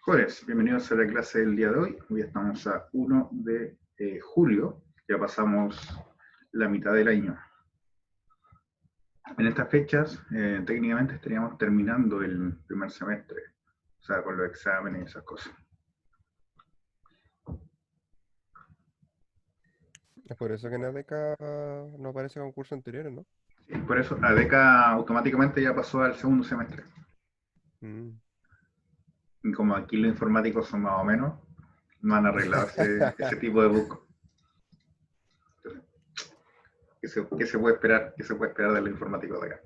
Jóvenes, bienvenidos a la clase del día de hoy. Hoy estamos a 1 de julio, ya pasamos la mitad del año. En estas fechas, técnicamente estaríamos terminando el primer semestre, o sea, con los exámenes y esas cosas. Es por eso que en ADECA no aparece con cursos anteriores, ¿no? Sí, por eso, ADECA automáticamente ya pasó al segundo semestre. Mm. Y como aquí los informáticos son más o menos, no han arreglado ese tipo de bug. ¿Qué se puede esperar? ¿Qué se puede esperar de los informáticos de acá?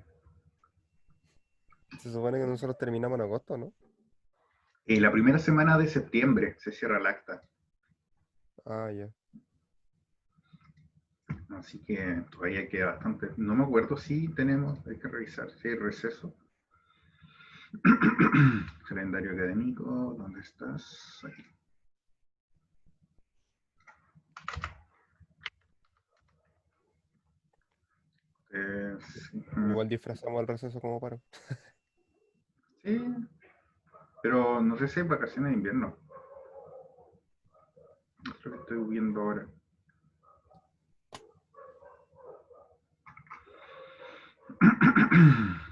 Se supone que nosotros terminamos en agosto, ¿no? La primera semana de septiembre se cierra el acta. Ah, ya. Así que todavía queda bastante. No me acuerdo si tenemos, hay que revisar si hay receso. Calendario académico, ¿dónde estás? Aquí. Sí, Igual disfrazamos el receso como paro. sí, pero no sé si hay vacaciones de invierno. Es lo que estoy viendo ahora.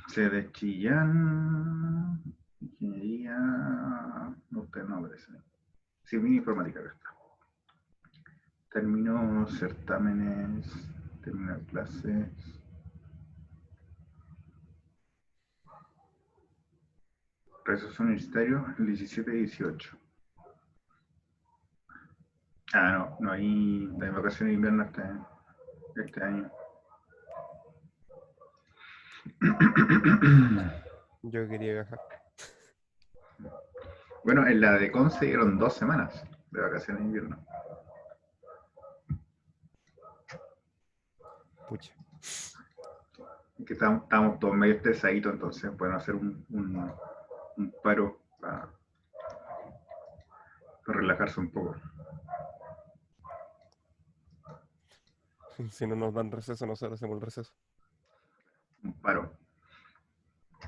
C de Chillán, ingeniería, no, usted no aparece. Civil informática, acá está. Termino certámenes, terminar clases. Receso universitario el 17 y 18. No hay vacaciones de invierno este año. Yo quería viajar. Bueno, en la de Conce dieron 2 semanas de vacaciones de invierno. Pucha. Que estamos todos medio estresaditos, entonces pueden hacer un paro para relajarse un poco. Si no nos dan receso, nosotros hacemos el receso. Un paro.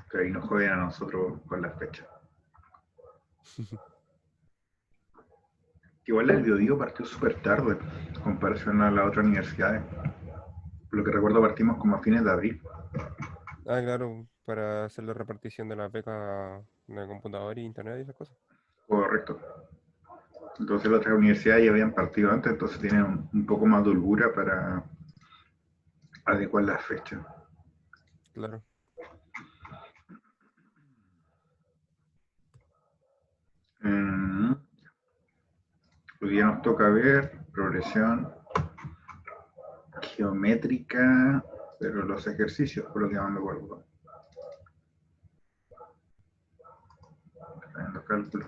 Que ahí nos joden a nosotros con las fechas. Igual el Biodío partió súper tarde en comparación a las otras universidades. Por lo que recuerdo partimos como a fines de abril. Ah, claro, para hacer la repartición de las becas de computador y internet y esas cosas. Correcto. Entonces las otras universidades ya habían partido antes, entonces tienen un poco más de holgura para adecuar las fechas. Claro. Hoy día nos toca ver progresión geométrica, pero los ejercicios, por lo que más me acuerdo. Los cálculos.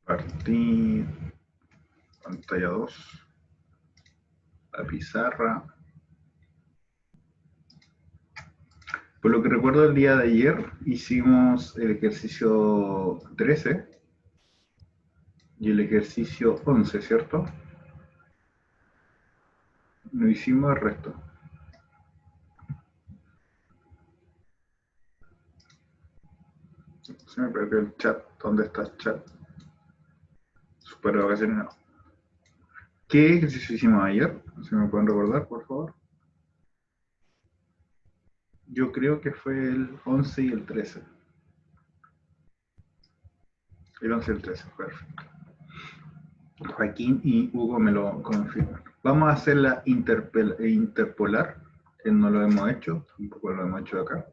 Partir pantalla 2, la pizarra. Por lo que recuerdo el día de ayer hicimos el ejercicio 13 y el ejercicio 11, ¿cierto? No hicimos el resto. Se me perdió el chat. ¿Dónde está el chat? Super vacaciones no. ¿Qué ejercicio hicimos ayer? Si me pueden recordar, por favor. Yo creo que fue el 11 y el 13. El 11 y el 13, perfecto. Joaquín y Hugo me lo confirman. Vamos a hacer la interpolar, que no lo hemos hecho, tampoco lo hemos hecho acá,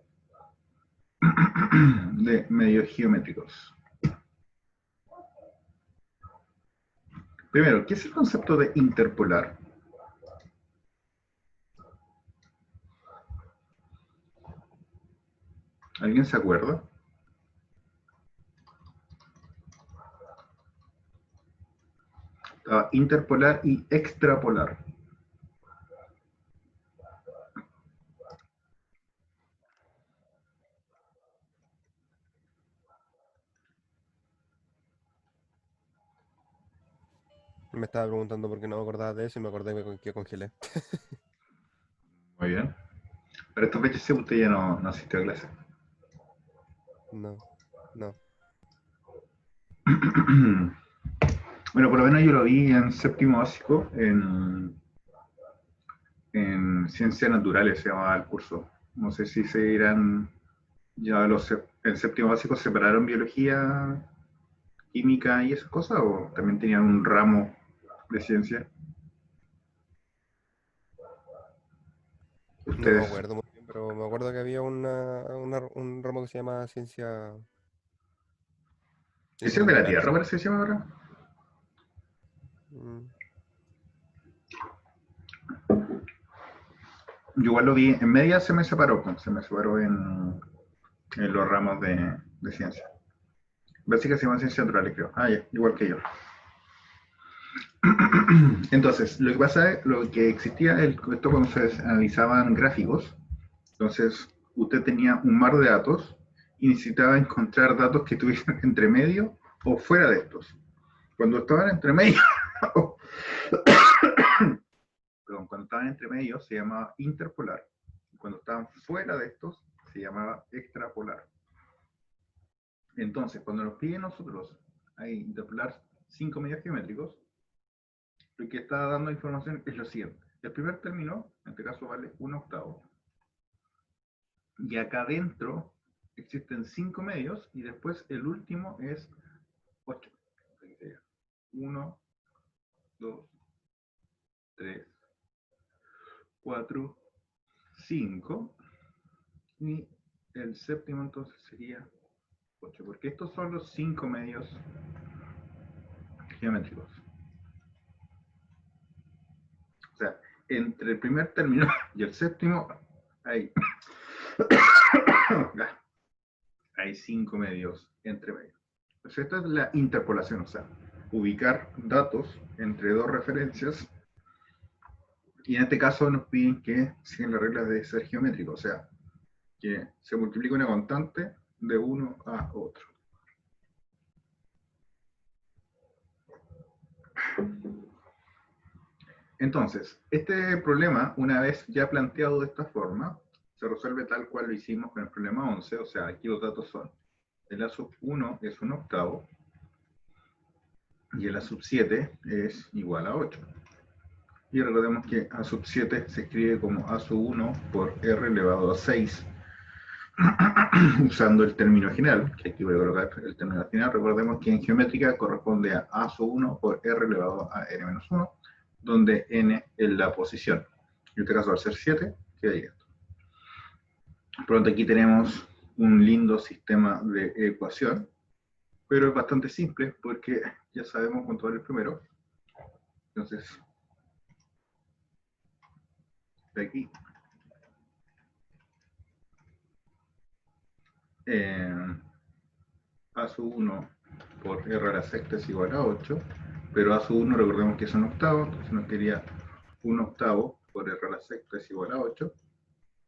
de medios geométricos. Primero, ¿qué es el concepto de interpolar? ¿Alguien se acuerda? Estaba interpolar y extrapolar. Me estaba preguntando por qué no me acordaba de eso y me acordé que congelé. Muy bien. Para esta fecha sí, usted ya no asistió a clase. No, no. Bueno, por lo menos yo lo vi en séptimo básico, en ciencias naturales se llamaba el curso. No sé si se irán ya en séptimo básico separaron biología, química y esas cosas, o también tenían un ramo de ciencia. No me Ustedes, acuerdo muy bien, pero me acuerdo que había un ramo que se llama ciencias ciencias de la naturales. Tierra, parece que se llama ahora. Mm, Yo igual lo vi, en media se me separó en los ramos de ciencia. Básicamente se llama ciencias naturales, creo. Ah, ya, igual que yo. Entonces, lo que pasa es, lo que existía, esto cuando se analizaban gráficos, entonces usted tenía un mar de datos y necesitaba encontrar datos que estuviesen entre medio o fuera de estos. Cuando estaban entre medio, perdón, cuando estaban entre medio se llamaba interpolar. Cuando estaban fuera de estos se llamaba extrapolar. Entonces, cuando nos piden nosotros a interpolar 5 medios geométricos, lo que está dando información es lo siguiente. El primer término, en este caso, vale 1/8. Y acá adentro existen 5 medios y después el último es 8. 1, 2, 3, 4, 5. Y el séptimo entonces sería 8, porque estos son los 5 medios geométricos. O sea, entre el primer término y el séptimo hay, hay 5 medios entre medios. Entonces, esta es la interpolación, o sea, ubicar datos entre dos referencias. Y en este caso nos piden que sigan las reglas de ser geométrico, o sea, que se multiplique una constante de uno a otro. Entonces, este problema, una vez ya planteado de esta forma, se resuelve tal cual lo hicimos con el problema 11, o sea, aquí los datos son, el A sub 1 es 1/8, y el A sub 7 es igual a 8. Y recordemos que A sub 7 se escribe como A sub 1 por R elevado a 6, usando el término general, que aquí voy a colocar el término final. Recordemos que en geométrica corresponde a A sub 1 por R elevado a n-1, donde n es la posición. En este caso, al ser 7, queda esto. Por lo tanto, aquí tenemos un lindo sistema de ecuación, pero es bastante simple porque ya sabemos cuánto vale el primero. Entonces, de aquí, A sub 1 por R a la sexta es igual a 8, pero A sub 1 recordemos que es un octavo, entonces nos quedaría 1/8 por R a la sexta es igual a 8,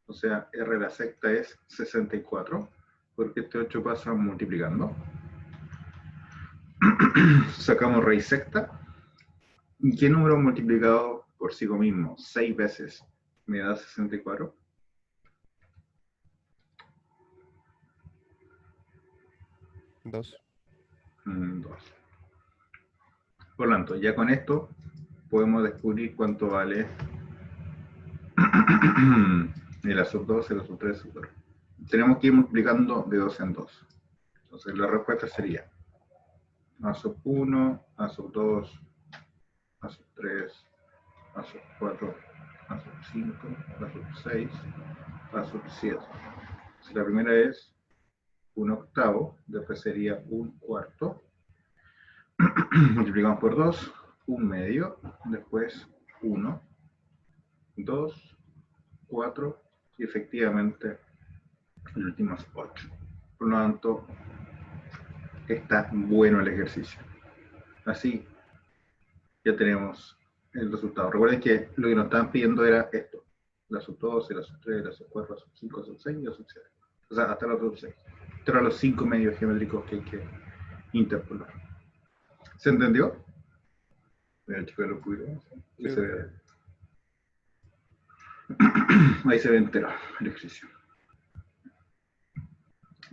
o sea, R a la sexta es 64, porque este 8 pasa multiplicando. Sacamos raíz sexta. ¿Y qué número multiplicado por sí mismo 6 veces me da 64? 2. 2. Por lo tanto, ya con esto podemos descubrir cuánto vale el A sub 2, el A sub 3, el A sub 4. Tenemos que ir multiplicando de 2 en 2. Entonces la respuesta sería A sub 1, A sub 2, A sub 3, A sub 4, A sub 5, A sub 6, A sub 7. Si la primera es 1/8, después sería 1/4. Multiplicamos por 2, 1/2, después 1, 2, 4, y efectivamente el último es 8. Por lo tanto, está bueno el ejercicio. Así ya tenemos el resultado. Recuerden que lo que nos estaban pidiendo era esto: la sub 2, la sub 3, la sub 4, la sub 5, la sub 6 y la sub 7. O sea, hasta la sub 6. Estos eran los 5 medios geométricos que hay que interpolar. ¿Se entendió? Voy a achicar un poquito más. Sí, Ahí se ve entero el ejercicio.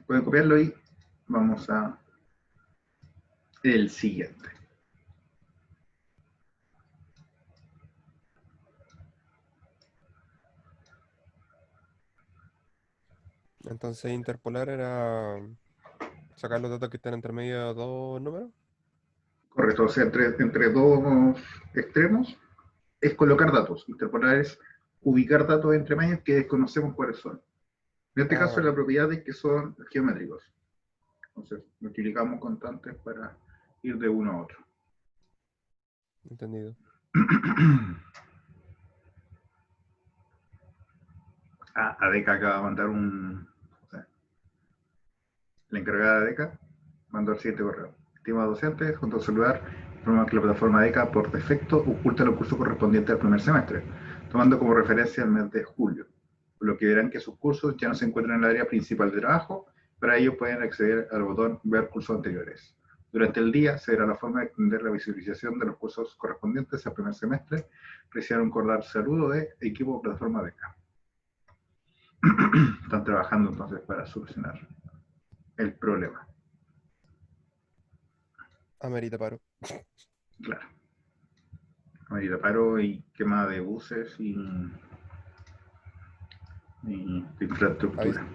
Pueden copiarlo y vamos a el siguiente. entonces interpolar era sacar los datos que están entre medio de dos números. Correcto, o sea, entre dos extremos es colocar datos. Interpolar es ubicar datos entre medios que desconocemos cuáles son. En este caso, Ah, la propiedad es que son geométricos. Entonces, multiplicamos constantes para ir de uno a otro. entendido. ADECA acaba de mandar un... O sea, la encargada de ADECA mandó el siguiente correo. Estimado docente, junto al celular, informa que la plataforma ADECA por defecto oculta los cursos correspondientes al primer semestre, tomando como referencia el mes de julio, por lo que verán que sus cursos ya no se encuentran en el área principal de trabajo. Para ello pueden acceder al botón Ver cursos anteriores. Durante el día se verá la forma de extender la visualización de los cursos correspondientes al primer semestre. Reciban un cordial saludo de equipo plataforma ADECA. Están trabajando entonces para solucionar el problema. Amerita paro. Claro. Ahorita paro y quema de buses y de infraestructura.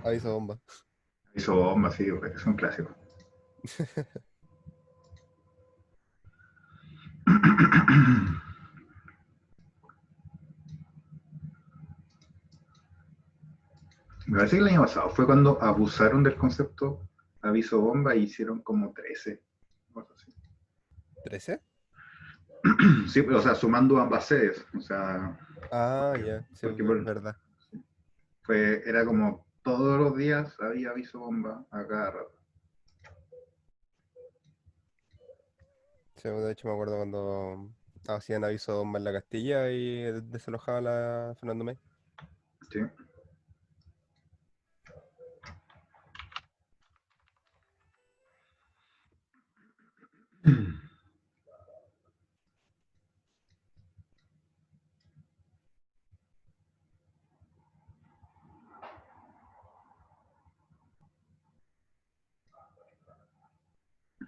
Aviso bomba. Hizo bombas, sí, es un clásico. Me parece que el año pasado fue cuando abusaron del concepto aviso bomba y hicieron como 13. Así. ¿13? Sí, o sea, sumando ambas sedes. O sea, Ah, ya, sí, porque es verdad. era como todos los días había aviso bomba a cada rato. Sí, de hecho me acuerdo cuando hacían aviso bomba en la Castilla y desalojaba la Fernando May. Sí.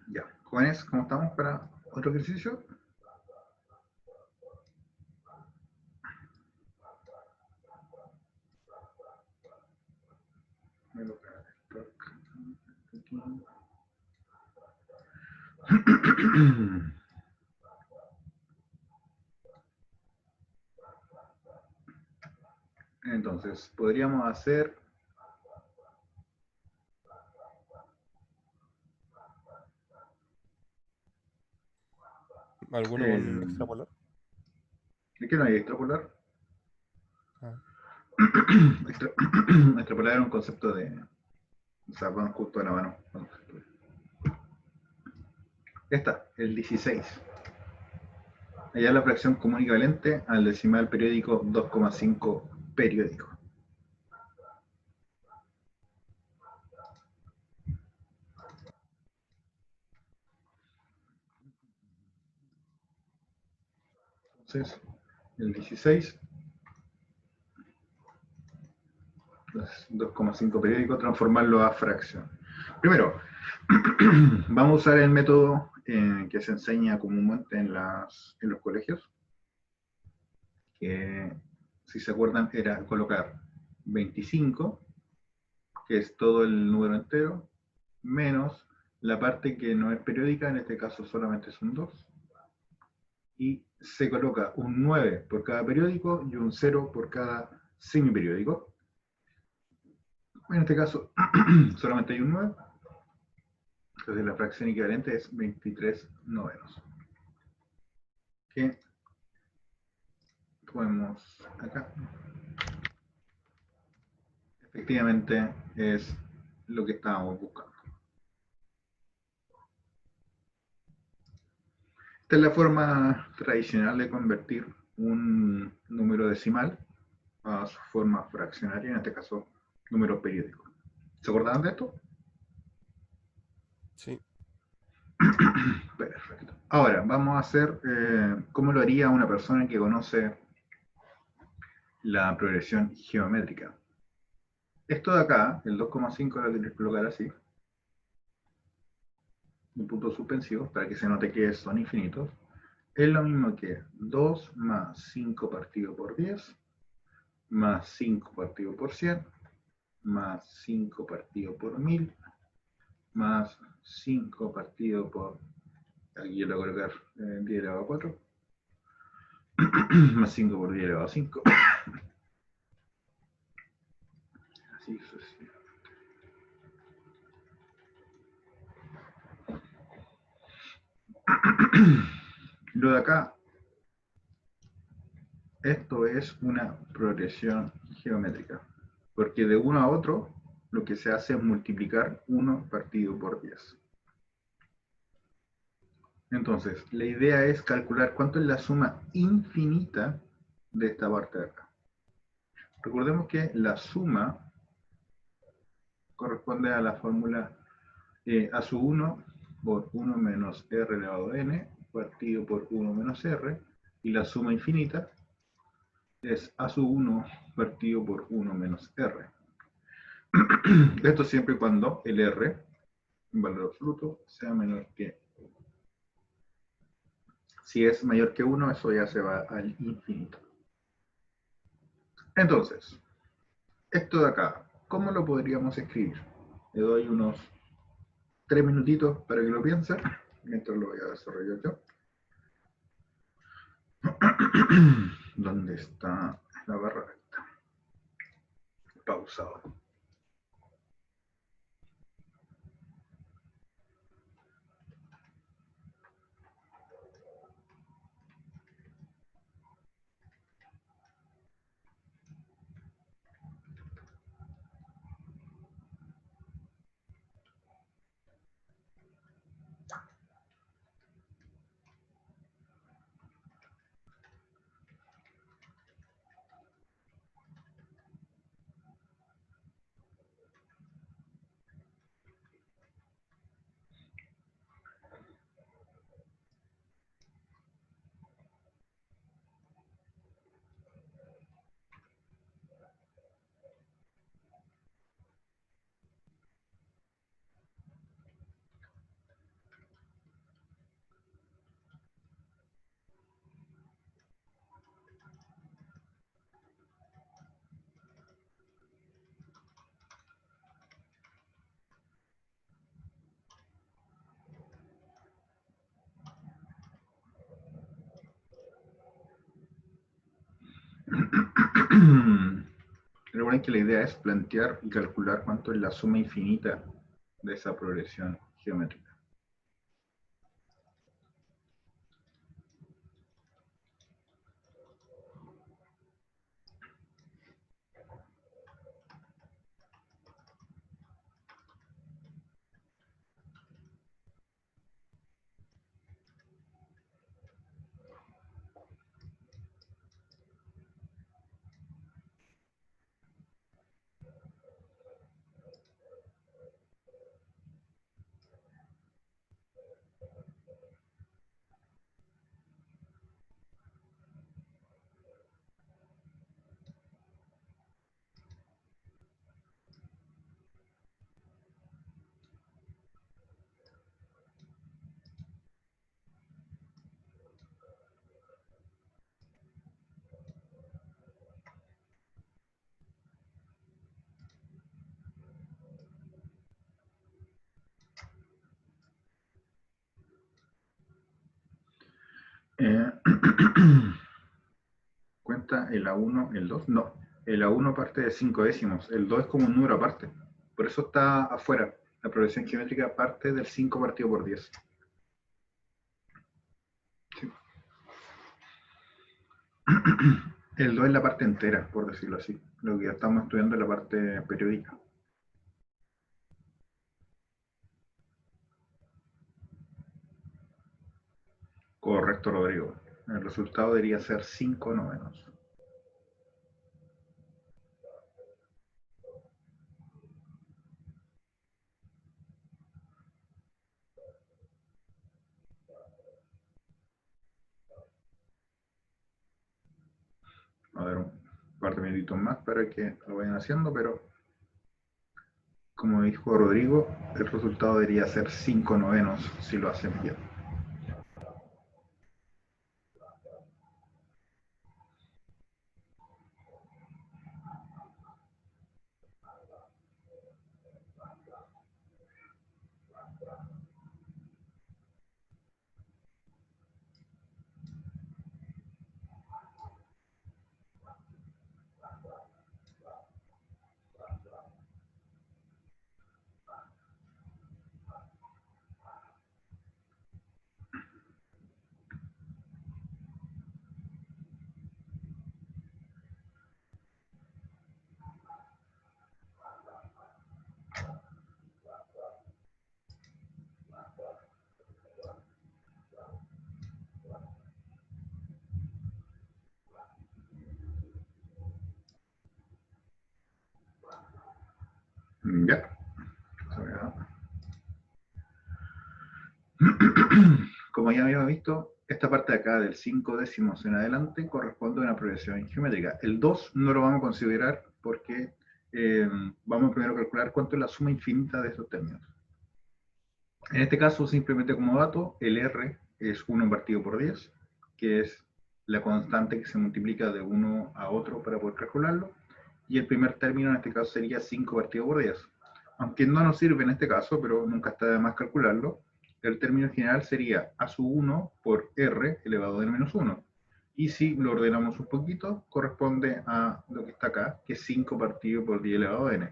Ya. Jóvenes, ¿cómo estamos para otro ejercicio? Entonces, podríamos hacer ¿Alguno con extrapolar? ¿es que no hay extrapolar? Ah, Extrapolar era un concepto de... O sea, van justo de la mano. Esta, el 16. Allá la fracción común equivalente al decimal periódico 2,5 periódico. Entonces, el 16 2,5 periódico, transformarlo a fracción. Primero, vamos a usar el método que se enseña comúnmente en los colegios, que si se acuerdan era colocar 25, que es todo el número entero, menos la parte que no es periódica, en este caso solamente son 2, y se coloca un 9 por cada periódico y un 0 por cada semiperiódico. En este caso solamente hay un 9, entonces la fracción equivalente es 23 novenos. Que podemos acá. Efectivamente es lo que estábamos buscando. Esta es la forma tradicional de convertir un número decimal a su forma fraccionaria, en este caso número periódico. ¿Se acordaban de esto? sí. Perfecto. Ahora, vamos a hacer cómo lo haría una persona que conoce la progresión geométrica. Esto de acá, el 2,5 lo tienes que colocar así, en puntos suspensivos, para que se note que son infinitos. Es lo mismo que 2 más 5 partido por 10, más 5 partido por 100, más 5 partido por 1000, más 5 partido por, aquí yo le voy a colocar 10 elevado a 4, más 5 por 10 elevado a 5, así sucesivamente. Lo de acá, esto es una progresión geométrica, porque de uno a otro lo que se hace es multiplicar 1 partido por 10. Entonces, la idea es calcular cuánto es la suma infinita de esta parte de acá. Recordemos que la suma corresponde a la fórmula a sub 1 por 1 menos r elevado a n partido por 1 menos r, y la suma infinita es a sub 1 partido por 1 menos r. Esto siempre y cuando el r, en valor absoluto, sea menor que 1. Si es mayor que 1, eso ya se va al infinito. Entonces, esto de acá, ¿cómo lo podríamos escribir? Le doy unos 3 minutitos para que lo piensen, mientras lo voy a desarrollar yo. ¿Dónde está la barra recta? Pausado. Recuerden que la idea es plantear y calcular cuánto es la suma infinita de esa progresión geométrica. Eh, ¿Cuenta el A1, el 2? No, el A1 parte de 5 décimos, el 2 es como un número aparte, por eso está afuera. La progresión geométrica parte del 5 partido por 10. Sí. El 2 es la parte entera, por decirlo así, lo que ya estamos estudiando es la parte periódica. Correcto, Rodrigo. El resultado debería ser 5 novenos. minutitos más para que lo vayan haciendo, pero como dijo Rodrigo, el resultado debería ser 5 novenos si lo hacen bien. Ya. Como ya habíamos visto, esta parte de acá del 5 décimos en adelante corresponde a una progresión geométrica. El 2 no lo vamos a considerar porque vamos primero a calcular cuánto es la suma infinita de estos términos. En este caso, simplemente como dato, el R es 1 partido por 10, que es la constante que se multiplica de uno a otro para poder calcularlo, y el primer término en este caso sería 5 partido por 10. Aunque no nos sirve en este caso, pero nunca está de más calcularlo, el término general sería a sub 1 por R elevado a n menos 1. Y si lo ordenamos un poquito, corresponde a lo que está acá, que es 5 partido por 10 elevado a n.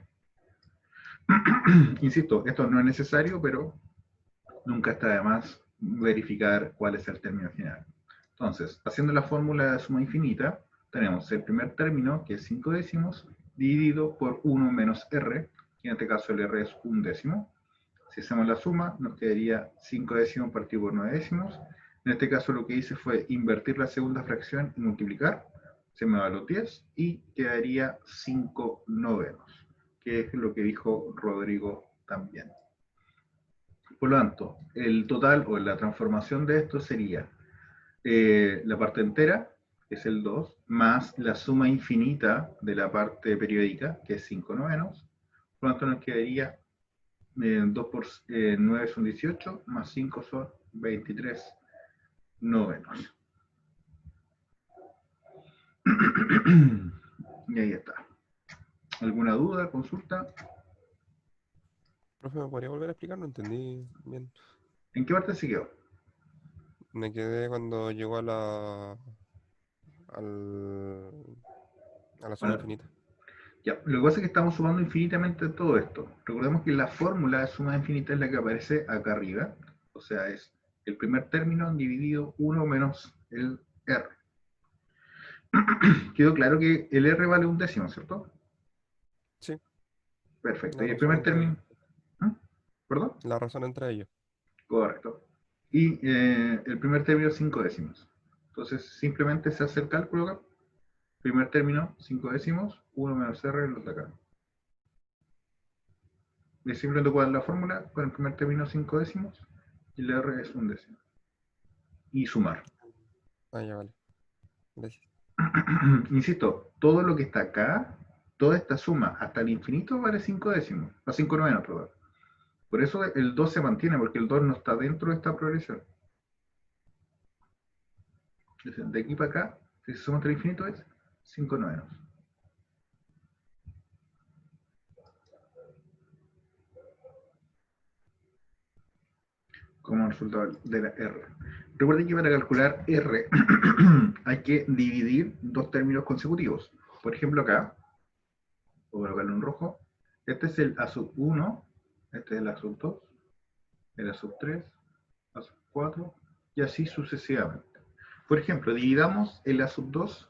Insisto, esto no es necesario, pero nunca está de más verificar cuál es el término general. Entonces, haciendo la fórmula de suma infinita, tenemos el primer término, que es 5 décimos, dividido por 1 menos R, que en este caso el R es 1 décimo. Si hacemos la suma, nos quedaría 5 décimos partido por 9 décimos. En este caso lo que hice fue invertir la segunda fracción y multiplicar. Se me va a los 10 y quedaría 5 novenos, que es lo que dijo Rodrigo también. Por lo tanto, el total o la transformación de esto sería la parte entera, que es el 2, más la suma infinita de la parte periódica, que es 5 novenos. Por lo tanto, nos quedaría 2 por 9 son 18, más 5 son 23 novenos. Y ahí está. ¿Alguna duda, consulta? Profe, ¿me podría volver a explicar? No entendí bien. ¿En qué parte se quedó? Me quedé cuando llegó a la suma Bueno, infinita. ya, lo que pasa es que estamos sumando infinitamente todo esto. Recordemos que la fórmula de suma infinita es la que aparece acá arriba. O sea, es el primer término dividido 1 menos el R. Quedó claro que el R vale 1 décimo, ¿cierto? Sí, Perfecto. la Y el razón primer entre término... ellos. ¿Ah? ¿Perdón? La razón entre ellos. Correcto. Y el primer término 5 décimos. Entonces, simplemente se hace el cálculo acá. Primer término 5 décimos, 1 menos R, lo de acá. Y simplemente cuál es la fórmula, con el primer término 5 décimos, y el R es 1 décimo. Y sumar. Ah, ya vale. Gracias. Insisto, todo lo que está acá, toda esta suma hasta el infinito vale 5 décimos, a 5 novenos, perdón. Por eso el 2 se mantiene, porque el 2 no está dentro de esta progresión. Entonces, de aquí para acá, si se suma hasta el infinito es 5 novenos. Como resultado de la R. Recuerden que para calcular R hay que dividir dos términos consecutivos. Por ejemplo acá, voy a colocarlo en rojo, este es el A sub 1, este es el A sub 2, el A sub 3, A sub 4, y así sucesivamente. Por ejemplo, dividamos el A sub 2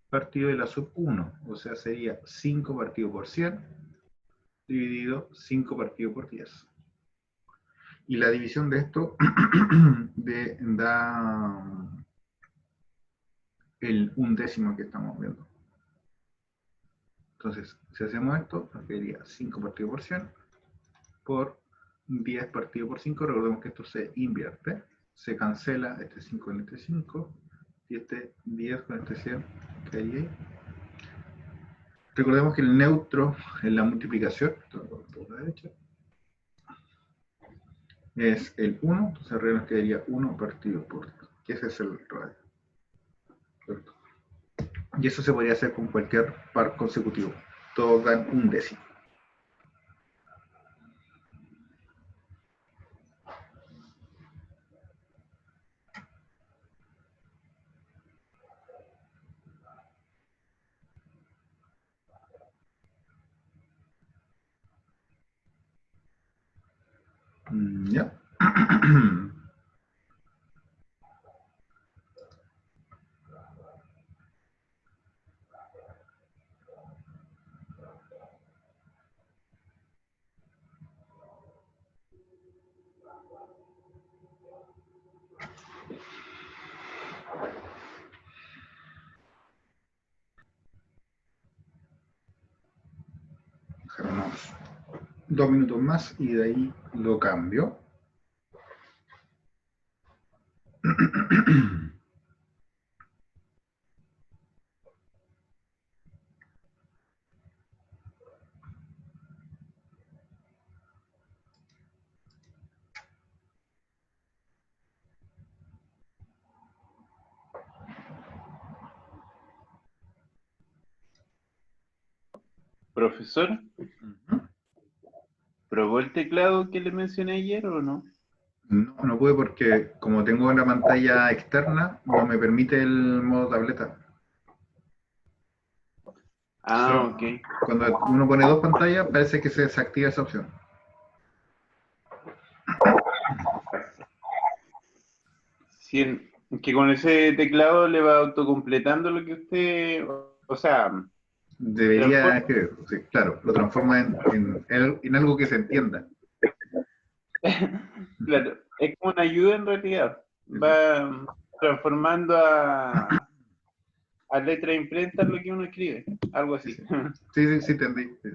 partido del A sub 1, o sea, sería 5 partido por 100, dividido 5 partido por 10. Y la división de esto da el 1 décimo que estamos viendo. Entonces, si hacemos esto, nos quedaría 5 partido por 100 por 10 partido por 5. Recordemos que esto se invierte. Se cancela este 5 con este 5 y este 10 con este 100 quedaría ahí. Recordemos que el neutro en la multiplicación, por la derecha, es el 1, entonces arriba nos quedaría 1 partido por, que ese es el radio. ¿Cierto? Y eso se podría hacer con cualquier par consecutivo. Todos dan un décimo. Ya. Dejaremos 2 minutos más y de ahí lo cambio. Profesor, ¿probó el teclado que le mencioné ayer o no? No, no pude porque como tengo la pantalla externa, no me permite el modo tableta. Ah, ok. Cuando uno pone dos pantallas, parece que se desactiva esa opción. Si que con ese teclado le va autocompletando lo que usted, o sea, Debería escribir, sí, claro, lo transforma en algo que se entienda. claro, es como una ayuda en realidad. Va transformando a letra imprenta lo que uno escribe, algo así. Sí, entendí. Sí.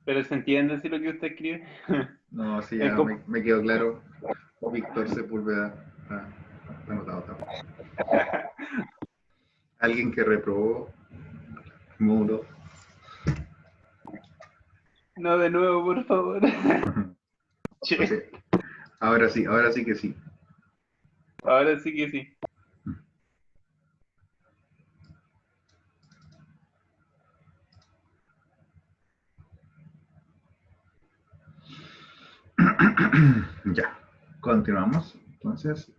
Pero se entiende así lo que usted escribe. No, sí, Es ya como- me quedó claro. Víctor Sepúlveda está anotado también. Alguien que reprobó muro. No, de nuevo, por favor. Che, Okay. Ahora sí que sí. ahora sí que sí. Ya, continuamos. Entonces,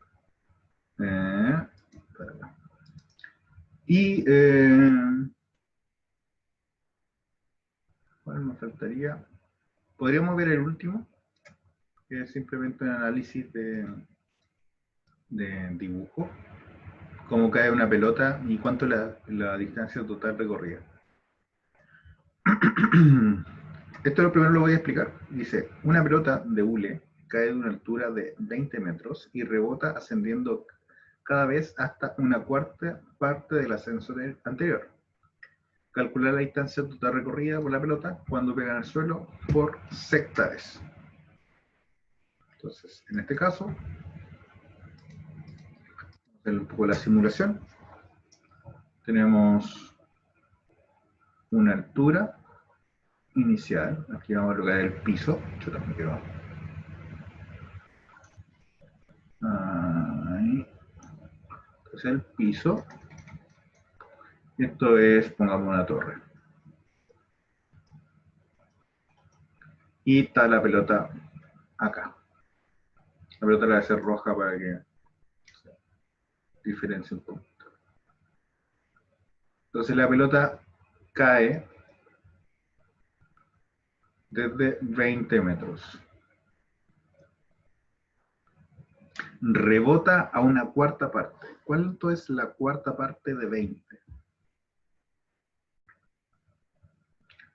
y ¿cuál me faltaría? Podríamos ver el último, que es simplemente un análisis de dibujo, cómo cae una pelota y cuánto la distancia total recorrida. Esto lo primero lo voy a explicar. Dice, una pelota de hule cae de una altura de 20 metros y rebota ascendiendo cada vez hasta una cuarta parte del ascenso anterior. Calcular la distancia total recorrida por la pelota cuando pega en el suelo por sectares. Entonces, en este caso, un poco la simulación. Tenemos una altura inicial. Aquí vamos a colocar el piso. Yo también quiero. Ahí. Entonces el piso. Esto es, pongamos una torre. Y está la pelota acá. La pelota la voy a hacer roja para que diferencie un poco. Entonces la pelota cae desde 20 metros. Rebota a una cuarta parte. ¿Cuánto es la cuarta parte de 20?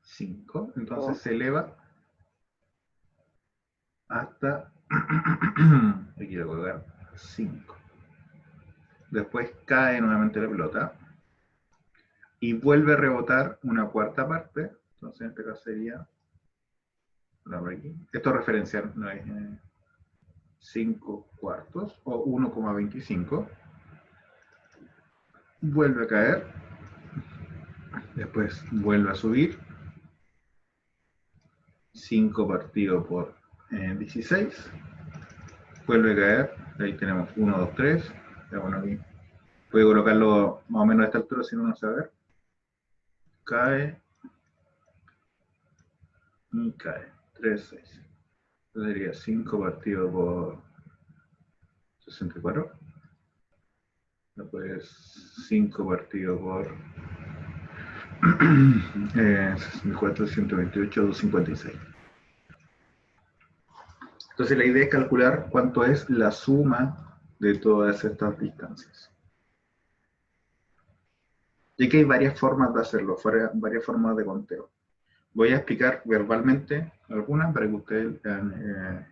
5. Entonces se eleva hasta, aquí quiero colocar 5. Después cae nuevamente la pelota y vuelve a rebotar una cuarta parte. Entonces en este caso sería, esto es referencial, no es 5 cuartos o 1,25. vuelve a caer, después vuelve a subir, 5 partido por 16, vuelve a caer, ahí tenemos 1, 2, 3, bueno, aquí voy a colocarlo más o menos a esta altura si no no se va a ver, cae y cae, 3, 6, entonces sería 5 partido por 64, después 5 partido por 64, 128, 256. Entonces la idea es calcular cuánto es la suma de todas estas distancias. Y aquí hay varias formas de hacerlo, varias formas de conteo. Voy a explicar verbalmente algunas para que ustedes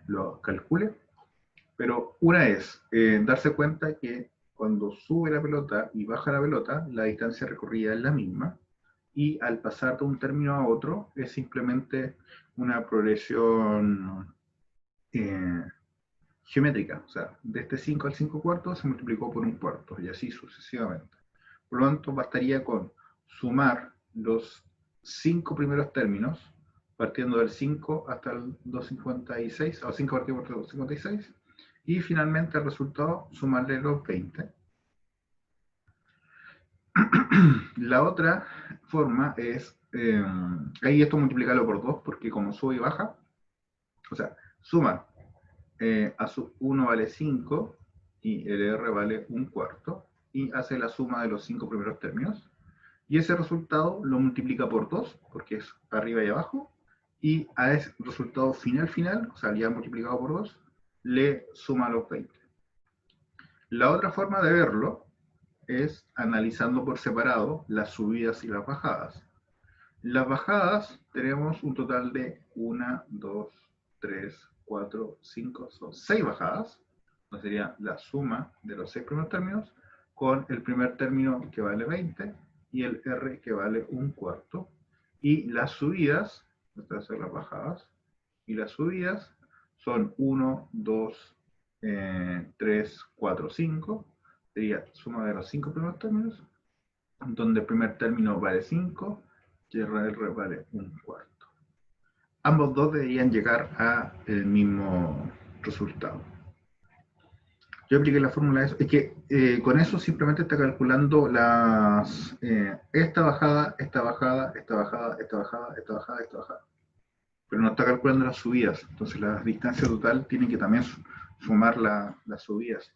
lo calculen. Pero una es darse cuenta que cuando sube la pelota y baja la pelota, la distancia recorrida es la misma. Y al pasar de un término a otro, es simplemente una progresión geométrica. O sea, de este 5 al 5 cuartos se multiplicó por un cuarto y así sucesivamente. Por lo tanto, bastaría con sumar los 5 primeros términos, partiendo del 5 hasta el 256, o 5 partido por 256, y finalmente el resultado sumarle los 20. La otra forma es, ahí esto multiplicarlo por 2, porque como sube y baja, o sea, suma a sub 1 vale 5 y el R vale un cuarto, y hace la suma de los 5 primeros términos, y ese resultado lo multiplica por 2, porque es arriba y abajo, y a ese resultado final, o sea, ya multiplicado por 2, le suma los 20. La otra forma de verlo es analizando por separado las subidas y las bajadas. Las bajadas tenemos un total de 1, 2, 3, 4, 5, son 6 bajadas. Entonces sería la suma de los 6 primeros términos con el primer término que vale 20 y el R que vale un cuarto. Y las subidas, estas son las bajadas, y las subidas son 1, 2, 3, 4, 5. Sería suma de los 5 primeros términos, donde el primer término vale 5 y el R vale un cuarto. Ambos dos deberían llegar a el mismo resultado. Yo apliqué la fórmula de eso. Es que con eso simplemente está calculando las esta bajada, esta bajada, esta bajada, esta bajada, esta bajada, esta bajada. Pero no está calculando las subidas. Entonces la distancia total tiene que también sumar las subidas.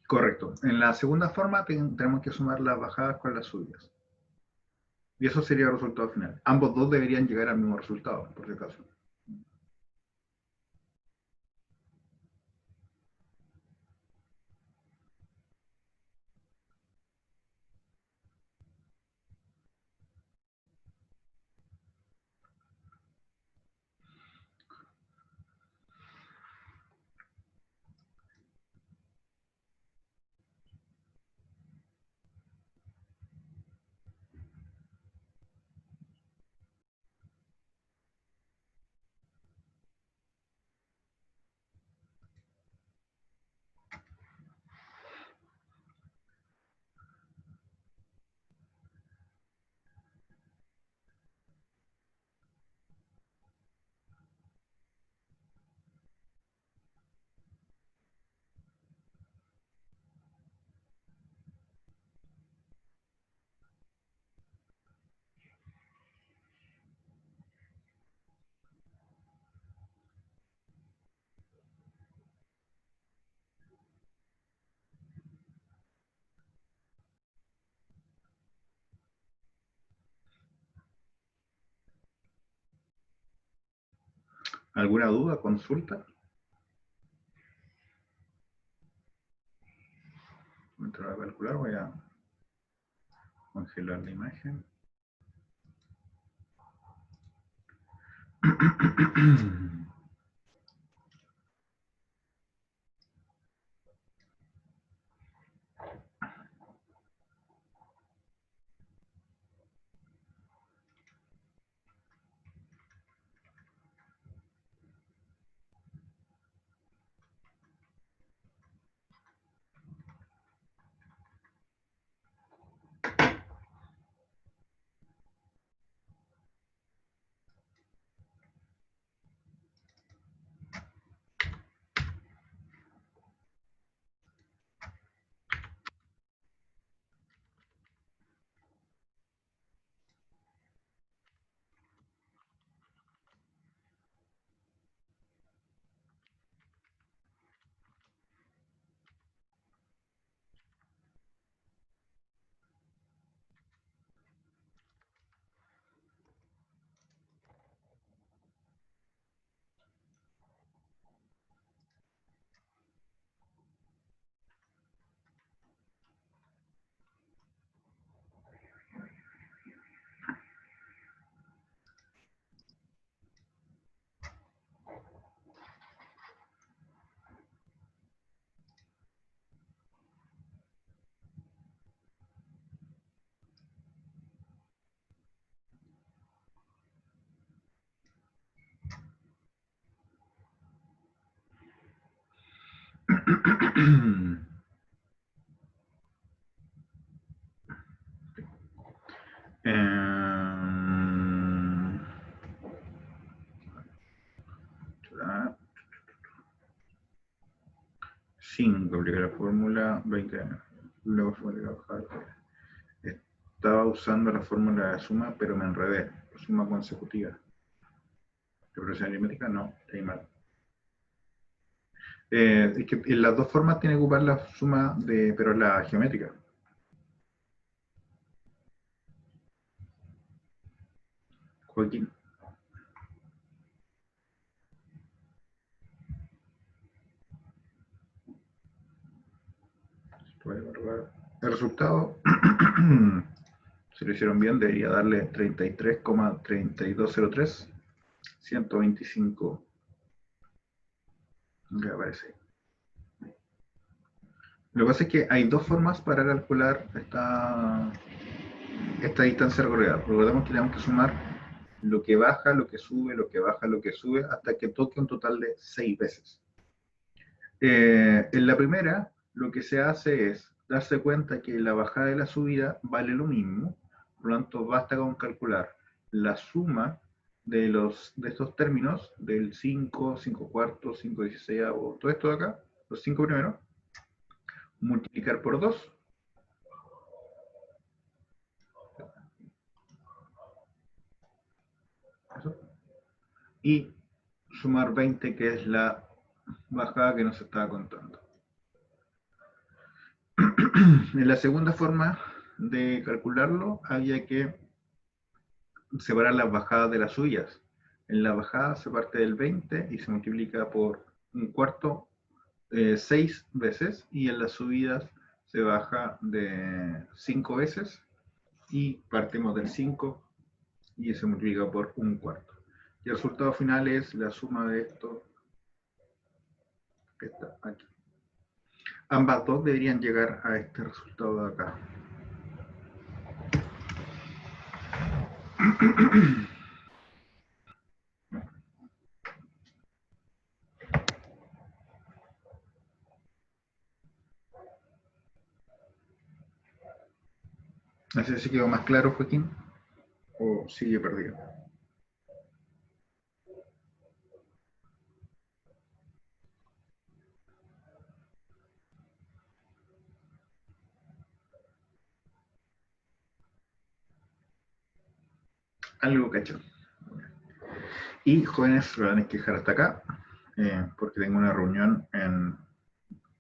Correcto. En la segunda forma tenemos que sumar las bajadas con las subidas. Y eso sería el resultado final. Ambos dos deberían llegar al mismo resultado, por si acaso. ¿Alguna duda, consulta? Mientras voy a calcular, voy a congelar la imagen. Em, 5, aplicar la fórmula 20. Luego fórmula bajar. Estaba usando la fórmula de suma, pero me enredé. Suma consecutiva. ¿De progresión aritmética? No, está ahí mal. Es que en las dos formas tiene que ocupar la suma, pero la geométrica. Joaquín. El resultado, si lo hicieron bien, debería darle 33,3203, 125. Ya aparece. Lo que pasa es que hay dos formas para calcular esta distancia recorrida. Recordemos que tenemos que sumar lo que baja, lo que sube, lo que baja, lo que sube, hasta que toque un total de 6 veces. En la primera, lo que se hace es darse cuenta que la bajada y la subida vale lo mismo, por lo tanto basta con calcular la suma de estos términos, del 5, 5 cuartos, 5 16, todo esto de acá, los 5 primeros, multiplicar por 2, eso, y sumar 20, que es la bajada que nos estaba contando. En la segunda forma de calcularlo, había que separar las bajadas de las subidas. En la bajada se parte del 20 y se multiplica por un cuarto 6 veces, y en las subidas se baja de 5 veces y partimos del 5 y se multiplica por un cuarto. Y el resultado final es la suma de esto que está aquí. Ambas dos deberían llegar a este resultado de acá. No sé si quedó más claro, Joaquín, o sigue perdido. Algo cacho. Y jóvenes, lo van a quejar hasta acá, porque tengo una reunión en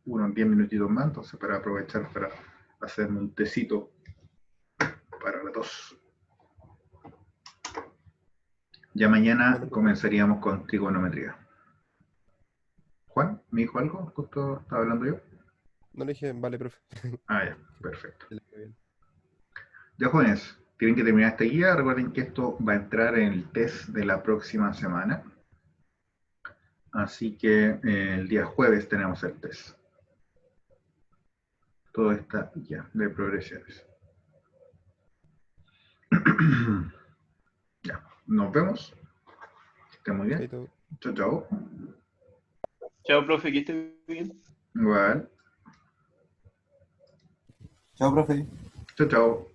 unos 10 minutitos más, entonces para aprovechar para hacerme un tecito para la tos. Ya mañana Bueno, comenzaríamos con trigonometría. Juan, ¿me dijo algo? Justo estaba hablando yo. no le dije, vale, profe. Ah, ya, perfecto. Que le vaya bien. Ya jóvenes, tienen que terminar esta guía. Recuerden que esto va a entrar en el test de la próxima semana. Así que el día jueves tenemos el test. Todo está ya de progresiones. Ya, nos vemos. Que estén muy bien. Chaito. Chao, chao. Chao, profe, que esté bien. Igual. Chao, profe. Chao, chao.